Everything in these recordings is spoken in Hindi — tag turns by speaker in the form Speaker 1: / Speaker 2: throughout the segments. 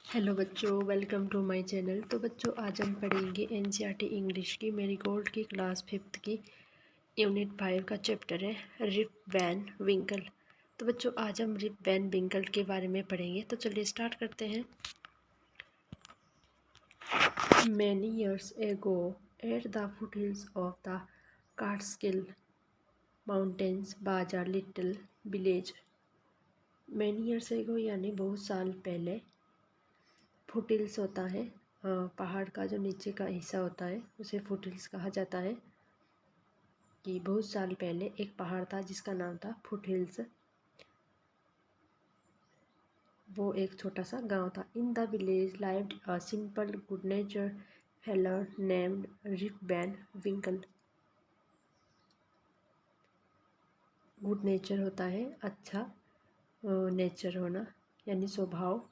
Speaker 1: हेलो बच्चों, वेलकम टू माय चैनल। तो बच्चों, आज हम पढ़ेंगे एनसीईआरटी इंग्लिश की मैरीगोल्ड की क्लास 5th की यूनिट 5 का चैप्टर है रिप वैन विंकल। तो बच्चों, आज हम रिप वैन विंकल के बारे में पढ़ेंगे। तो चलिए स्टार्ट करते हैं। Many years ago at the foothills of the Catskill mountains was a little village. Many years ago यानी बहुत साल पहले। फुटहिल्स होता है पहाड़ का जो नीचे का हिस्सा होता है उसे फुटहिल्स कहा जाता है। कि बहुत साल पहले एक पहाड़ था जिसका नाम था फुटहिल्स। वो एक छोटा सा गांव था। In the village lived a simple good nature fellow named Rip Van Winkle. Good nature होता है अच्छा नेचर होना यानी स्वभाव।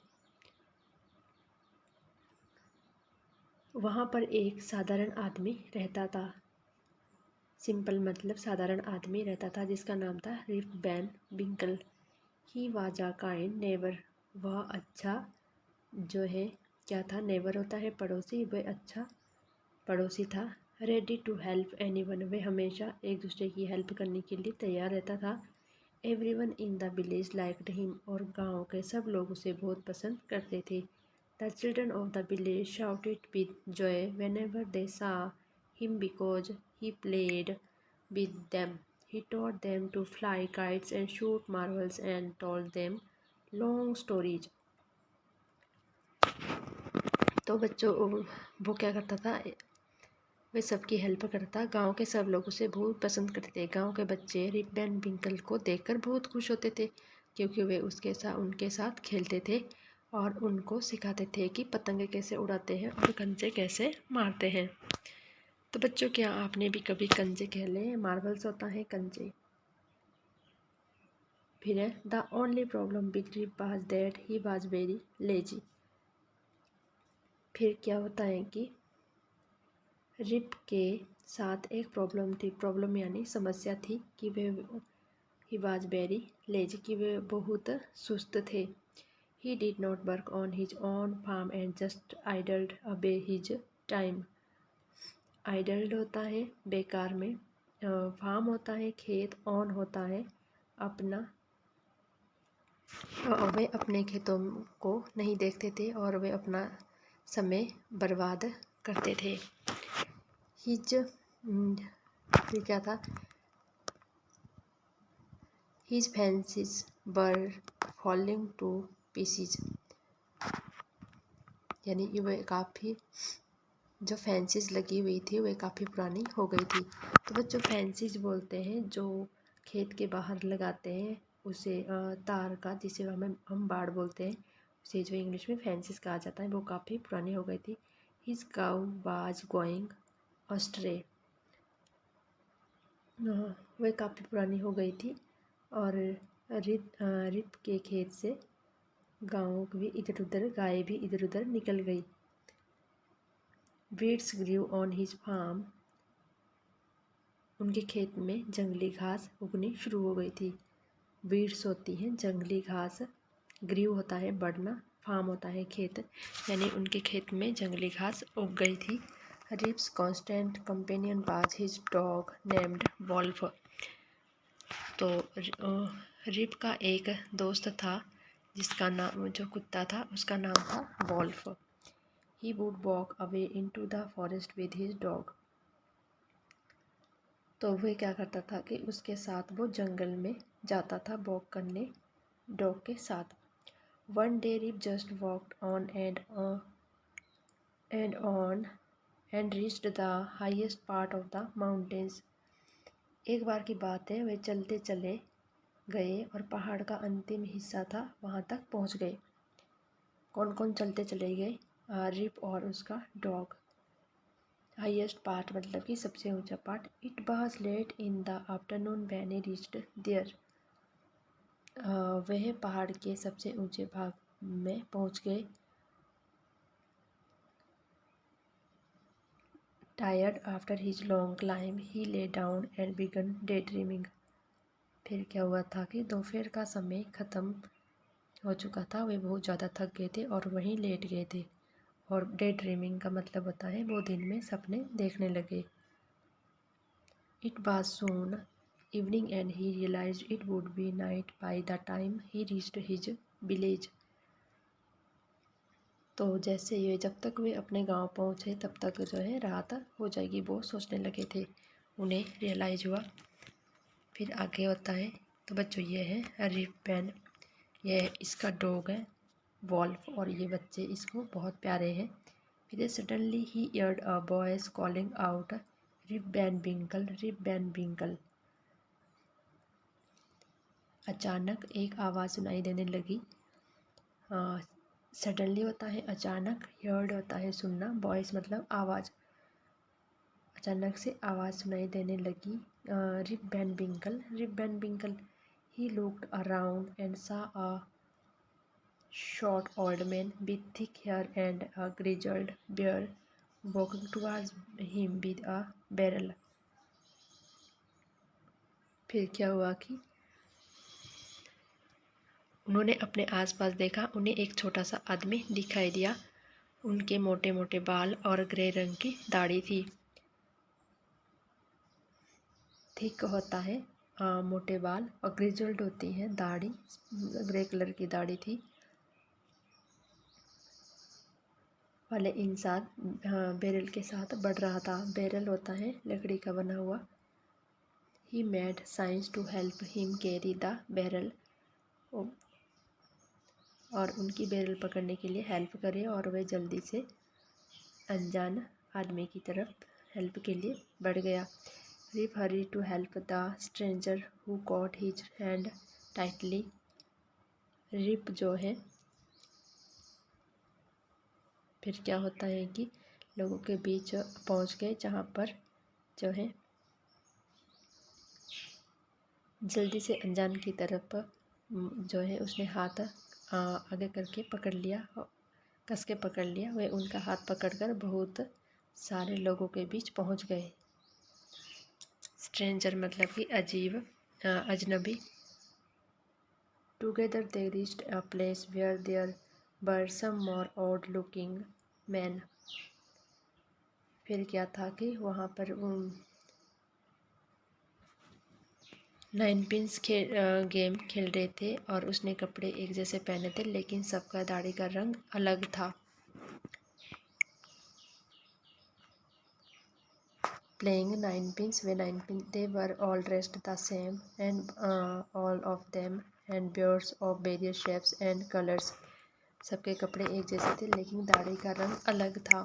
Speaker 1: वहाँ पर एक साधारण आदमी रहता था। सिंपल मतलब साधारण आदमी रहता था जिसका नाम था Rip Van Winkle. He was a kind neighbour. वह अच्छा जो है क्या था, नेबर होता है पड़ोसी। वह अच्छा पड़ोसी था। Ready to help anyone. वह हमेशा एक दूसरे की हेल्प करने के लिए तैयार रहता था। Everyone in the village liked him. और गांव के सब लोग उसे बहुत पसंद करते थे। The children of the village shouted with Joy whenever they सा him because he played with them. He taught them to fly kites and shoot marbles and told them long stories. तो बच्चों, वो क्या करता था, वे सबकी हेल्प करता। गांव के सब लोग उसे बहुत पसंद करते थे। गांव के बच्चे रिप वैन विंकल को देखकर बहुत खुश होते थे क्योंकि वे उनके साथ खेलते थे और उनको सिखाते थे कि पतंगे कैसे उड़ाते हैं और कंचे कैसे मारते हैं। तो बच्चों, क्या आपने भी कभी कंचे खेले हैं? मार्बल्स होता है कंचे। फिर है the only problem with Rip was that he was very lazy. फिर क्या होता है कि रिप के साथ एक प्रॉब्लम थी। प्रॉब्लम यानी समस्या थी कि वे ही वाज वेरी लेजी कि वे बहुत सुस्त थे। He did not work on his own farm and just idled away his time. Idled होता है बेकार में, फार्म होता है खेत, ऑन होता है अपना। वे अपने खेतों को नहीं देखते थे और वे अपना समय बर्बाद करते थे। हिज फिर क्या था, his fancies were falling to pieces यानी वे काफ़ी जो फैंसीज लगी हुई थी वे काफ़ी पुरानी हो गई थी। तो बच्चों, फैंसीज बोलते हैं जो खेत के बाहर लगाते हैं उसे, तार का, जिसे हम बाड़ बोलते हैं, उसे जो इंग्लिश में फैंसीज कहा जाता है, वो काफ़ी पुरानी हो गई थी। His cow was going अस्ट्रे। वह काफ़ी पुरानी हो गई थी और रिप के खेत से गाँव भी इधर उधर, गाय भी इधर उधर निकल गई। Weeds grew on his farm. उनके खेत में जंगली घास उगनी शुरू हो गई थी। वीड्स होती हैं जंगली घास, ग्रीव होता है बढ़ना, फार्म होता है खेत, यानी उनके खेत में जंगली घास उग गई थी। Rip's constant companion was his dog named Wolf. तो रिप का एक दोस्त था जिसका नाम, जो कुत्ता था उसका नाम था Wolf. He would walk away into the forest with his dog. तो वह क्या करता था कि उसके साथ वो जंगल में जाता था वॉक करने डॉग के साथ। One day Rip just walked on and reached the highest part of the mountains. एक बार की बात है, वे चलते चले गए और पहाड़ का अंतिम हिस्सा था वहाँ तक पहुँच गए। कौन कौन चलते चले गए? रिप और उसका डॉग। हाईएस्ट पार्ट मतलब कि सबसे ऊंचा part. It was late in the afternoon when he reached there. वह पहाड़ के सबसे ऊंचे भाग में पहुंच गए। Tired after his long climb he lay down and began daydreaming. फिर क्या हुआ था कि दोपहर का समय ख़त्म हो चुका था, वे बहुत ज़्यादा थक गए थे और वहीं लेट गए थे। और डे ड्रीमिंग का मतलब होता है वो दिन में सपने देखने लगे। It was soon evening and he realised it would be night by the time he reached his village. तो जैसे ये जब तक वे अपने गांव पहुंचे तब तक जो है रात हो जाएगी, वो सोचने लगे थे। उन्हें रियलाइज़ हुआ। फिर आगे होता है, तो बच्चों ये है रिप पेन, ये इसका डॉग है वॉल्फ, और ये बच्चे इसको बहुत प्यारे हैं। फिर suddenly he heard a voice calling out Rip Van Winkle, Rip Van Winkle. अचानक एक आवाज़ सुनाई देने लगी। सडनली होता है अचानक, हर्ड होता है सुनना, वॉइस मतलब आवाज़। अचानक से आवाज़ सुनाई देने लगी। Rip Van Winkle, Rip Van Winkle. He looked around and saw a short old man with thick hair and a grizzled beard walking towards him with a barrel. फिर क्या हुआ कि उन्होंने अपने आसपास देखा, उन्हें एक छोटा सा आदमी दिखाई दिया। उनके मोटे मोटे बाल और ग्रे रंग की दाढ़ी थी। थिक होता है मोटे बाल, और ग्रिजल्ड होती है दाढ़ी, ग्रे कलर की दाढ़ी थी वाले इंसान बैरल के साथ बढ़ रहा था। बैरल होता है लकड़ी का बना हुआ। He made signs to help him carry the barrel, और उनकी बैरल पकड़ने के लिए हेल्प करे, और वह जल्दी से अनजान आदमी की तरफ हेल्प के लिए बढ़ गया। Rip hurried to help the stranger who caught his hand tightly. Rip जो है, फिर क्या होता है कि लोगों के बीच पहुंच गए जहां पर जो है जल्दी से अनजान की तरफ जो है उसने हाथ आगे करके पकड़ लिया, कस के पकड़ लिया। वह उनका हाथ पकड़कर बहुत सारे लोगों के बीच पहुंच गए। स्ट्रेंजर मतलब कि अजीब, अजनबी। Together they reached a place where there were some more odd looking man. फिर क्या था कि वहाँ पर 9 पिंस गेम खेल रहे थे, और उसने कपड़े एक जैसे पहने थे लेकिन सबका दाढ़ी का रंग अलग था। Playing 9 pins, way 9 pins, they were all dressed the same and all of them and beards of various shapes and colours. सबके कपड़े एक जैसे थे लेकिन दाढ़ी का रंग अलग था।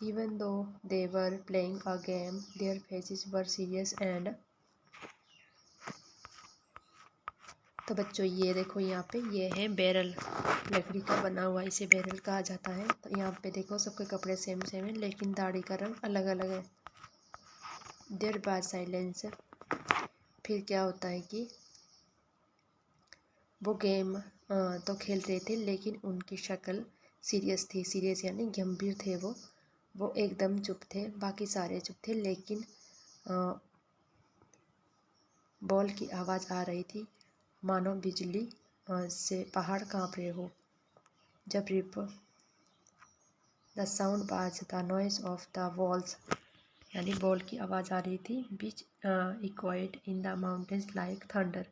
Speaker 1: Even though they were playing a game their faces were serious and. तो बच्चों ये देखो यहाँ पे ये है बैरल, लकड़ी का बना हुआ, इसे बैरल कहा जाता है। तो यहाँ पे देखो सबके कपड़े सेम सेम है लेकिन दाढ़ी का रंग अलग अलग है। देयर बाद साइलेंस। फिर क्या होता है कि वो गेम तो खेल रहे थे लेकिन उनकी शक्ल सीरियस थी। सीरियस यानी गंभीर थे वो एकदम चुप थे, बाकी सारे चुप थे, लेकिन बॉल की आवाज़ आ रही थी मानो बिजली से पहाड़ कांप रहे हो। जब Rip the sound was the noise of the balls, यानी बॉल की आवाज़ आ रही थी, which echoed in the mountains like thunder,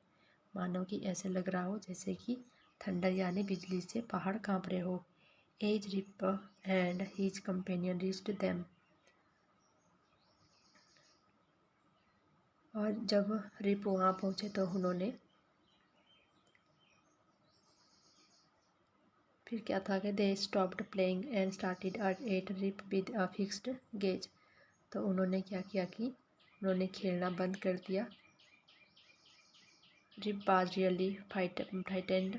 Speaker 1: मानो कि ऐसे लग रहा हो जैसे कि थंडर यानी बिजली से पहाड़ कांप रहे हो। As Rip and his companion reached them, और जब रिप वहाँ पहुँचे तो उन्होंने फिर क्या था कि they stopped playing and started at Rip with a fixed gaze. तो उन्होंने क्या किया कि उन्होंने खेलना बंद कर दिया। Rip was really frightened.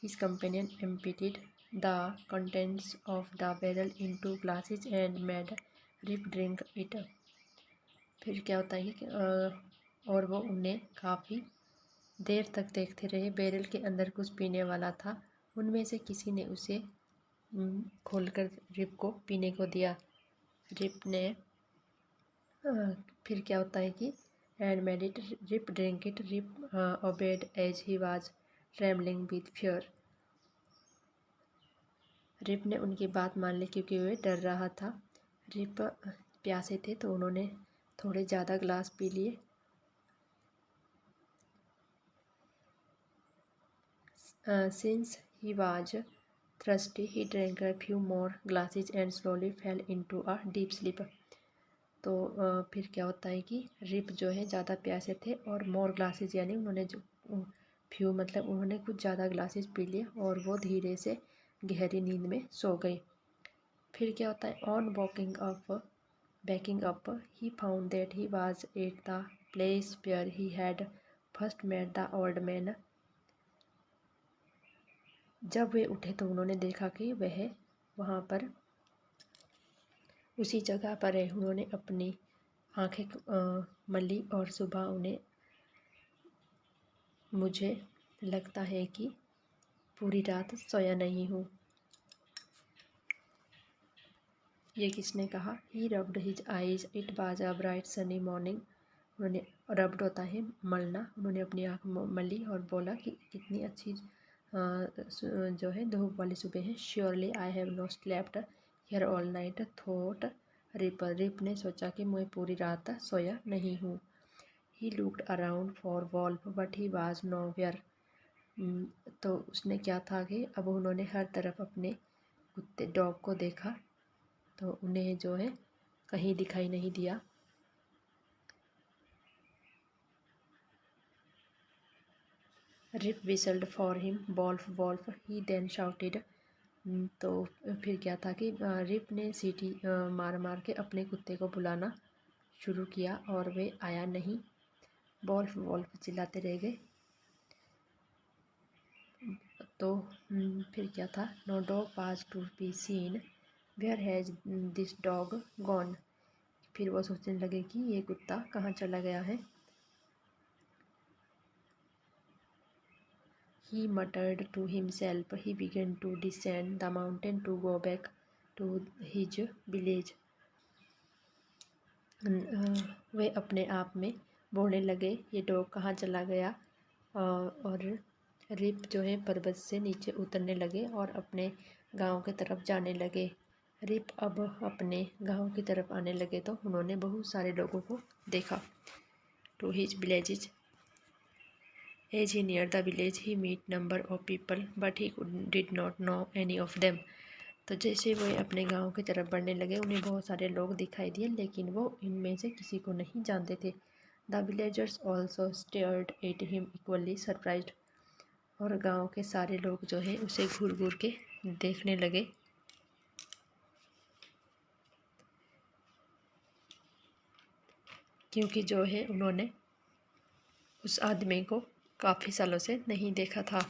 Speaker 1: His companion emptied the contents of the barrel into glasses and made Rip drink it. फिर क्या होता है कि और वो उन्हें काफ़ी देर तक देखते रहे। बैरल के अंदर कुछ पीने वाला था, उनमें से किसी ने उसे खोलकर रिप को पीने को दिया। रिप ने फिर क्या होता है कि and made it Rip drink it. Rip obeyed as he was trembling with fear. Rip ने उनकी बात मान ली क्योंकि वे डर रहा था। रिप प्यासे थे तो उन्होंने थोड़े ज़्यादा ग्लास पी लिए। Since he was thirsty, he drank a few more glasses and slowly fell into a deep sleep. तो फिर क्या होता है कि रिप जो है ज़्यादा प्यासे थे और मोर ग्लासेस यानी उन्होंने जो फ्यू मतलब उन्होंने कुछ ज़्यादा ग्लासेस पी लिए और वो धीरे से गहरी नींद में सो गए। फिर क्या होता है, on backing up he found that he was at the place where he had first met the old man. जब वे उठे तो उन्होंने देखा कि वह वहाँ पर उसी जगह पर है। उन्होंने अपनी आंखें मली और सुबह उन्हें मुझे लगता है कि पूरी रात सोया नहीं हूँ। ये किसने कहा? He rubbed his eyes, it was a bright sunny morning. उन्होंने रब्ड होता है मलना, उन्होंने अपनी आँख मली और बोला कि कितनी अच्छी जो है धूप वाली सुबह है। Surely I have no slept here all night thought Rip. Rip ने सोचा कि मैं पूरी रात सोया नहीं हूँ। He looked around for Wolf but he was nowhere. तो उसने क्या था कि अब उन्होंने हर तरफ अपने कुत्ते डॉग को देखा तो उन्हें जो है कहीं दिखाई नहीं दिया। Rip whistled for him, Wolf Wolf, he then shouted. तो फिर क्या था कि रिप ने सीटी मार मार के अपने कुत्ते को बुलाना शुरू किया और वे आया नहीं। वॉल्फ वॉल्फ चिल्लाते रह गए। तो फिर क्या था, no dog was to be seen, where has this dog gone. फिर वो सोचने लगे कि ये कुत्ता कहाँ चला गया है। He muttered to himself. He began to descend the mountain to go back to his village. वे अपने आप में बोलने लगे, ये डॉग कहाँ चला गया। और रिप जो है पर्वत से नीचे उतरने लगे और अपने गांव की तरफ जाने लगे। रिप अब अपने गांव की तरफ आने लगे तो उन्होंने बहुत सारे लोगों को देखा। To his villages. As he neared the village, he met number of people, but he did not know any of them. तो जैसे वो अपने गांव की तरफ बढ़ने लगे उन्हें बहुत सारे लोग दिखाई दिए लेकिन वो इनमें से किसी को नहीं जानते थे। The villagers also stared at him equally surprised. और गांव के सारे लोग जो है उसे घूर घूर के देखने लगे। क्योंकि जो है उन्होंने उस आदमी को काफ़ी सालों से नहीं देखा था।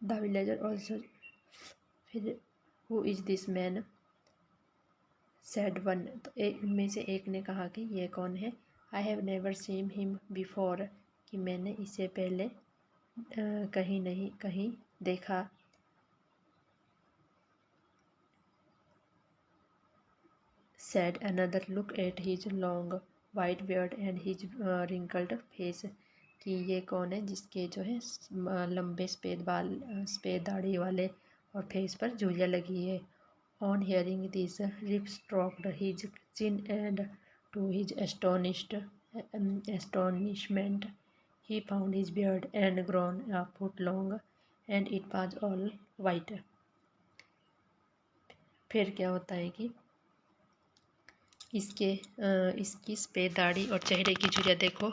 Speaker 1: The villager also. फिर who is this man, said one. तो इनमें से एक ने कहा कि ये कौन है। I have never seen him before, कि मैंने इसे पहले कहीं देखा। Sad another, look at his long white beard and his wrinkled face, कि ये कौन है जिसके जो है लंबे सफ़ेद दाढ़ी वाले और फेस पर झुर्रियाँ लगी है। On hearing this Rip stroked his chin and to his astonishment he found his beard and grown a foot long and it was all white. फिर क्या होता है कि इसकी सफ़ेद दाढ़ी और चेहरे की झुर्रियाँ देखो।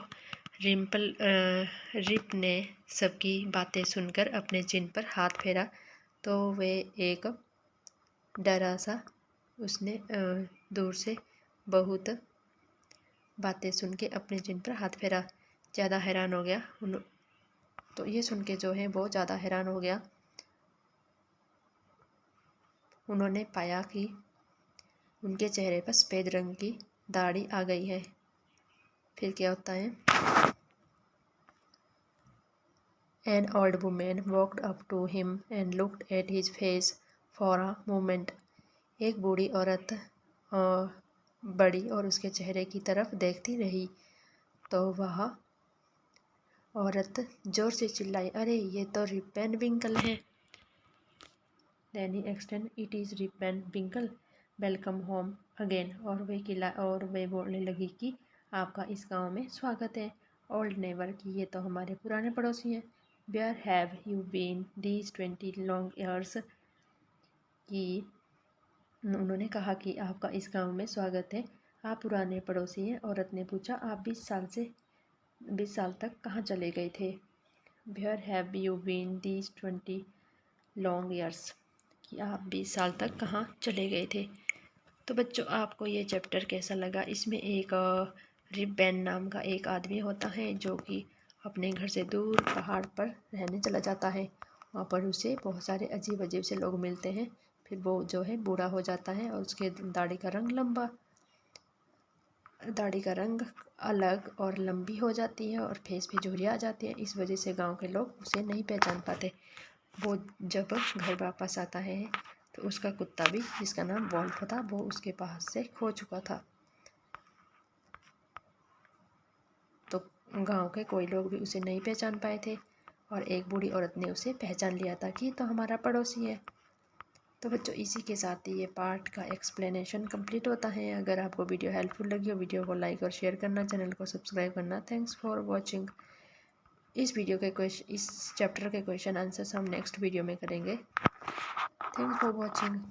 Speaker 1: रिप ने सबकी बातें सुनकर अपने चिन पर हाथ फेरा तो वे एक डरा सा, उसने दूर से बहुत बातें सुन के अपने चिन पर हाथ फेरा। ज़्यादा हैरान हो गया तो ये सुन के जो है बहुत ज़्यादा हैरान हो गया। उन्होंने पाया कि उनके चेहरे पर सफ़ेद रंग की दाढ़ी आ गई है। फिर क्या होता है, an old women walked up to him and looked at his face for a moment. एक बूढ़ी औरत बड़ी और उसके चेहरे की तरफ देखती रही। तो वह औरत जोर से चिल्लाई, अरे ये तो रिप एंड विंकल है। Then he extended, "It is Rip and Winkle. Welcome home again." और वे बोलने लगी कि आपका इस गांव में स्वागत है। ओल्ड नेबर कि ये तो हमारे पुराने पड़ोसी हैं। Where have you been these 20 long years? कि उन्होंने कहा कि आपका इस गांव में स्वागत है, आप पुराने पड़ोसी हैं। औरत ने पूछा, आप 20 साल तक कहाँ चले गए थे? Where have you been these 20 long years? कि आप 20 साल तक कहाँ चले गए थे। तो बच्चों, आपको ये चैप्टर कैसा लगा? इसमें एक रिप बैन नाम का एक आदमी होता है जो कि अपने घर से दूर पहाड़ पर रहने चला जाता है। वहाँ पर उसे बहुत सारे अजीब अजीब से लोग मिलते हैं। फिर वो जो है बूढ़ा हो जाता है और उसके दाढ़ी का रंग अलग और लंबी हो जाती है और फेस पे झुर्रियाँ आ जाती है। इस वजह से गांव के लोग उसे नहीं पहचान पाते। वो जब घर वापस आता है तो उसका कुत्ता भी, जिसका नाम वॉल्फ था, वो उसके पास से खो चुका था। तो गांव के कोई लोग भी उसे नहीं पहचान पाए थे और एक बूढ़ी औरत ने उसे पहचान लिया था कि तो हमारा पड़ोसी है। तो बच्चों, इसी के साथ ही ये पार्ट का एक्सप्लेनेशन कंप्लीट होता है। अगर आपको वीडियो हेल्पफुल लगी हो, वीडियो को लाइक और शेयर करना, चैनल को सब्सक्राइब करना। Thanks for watching. इस चैप्टर के क्वेश्चन आंसर्स हम नेक्स्ट वीडियो में करेंगे। Thanks for watching.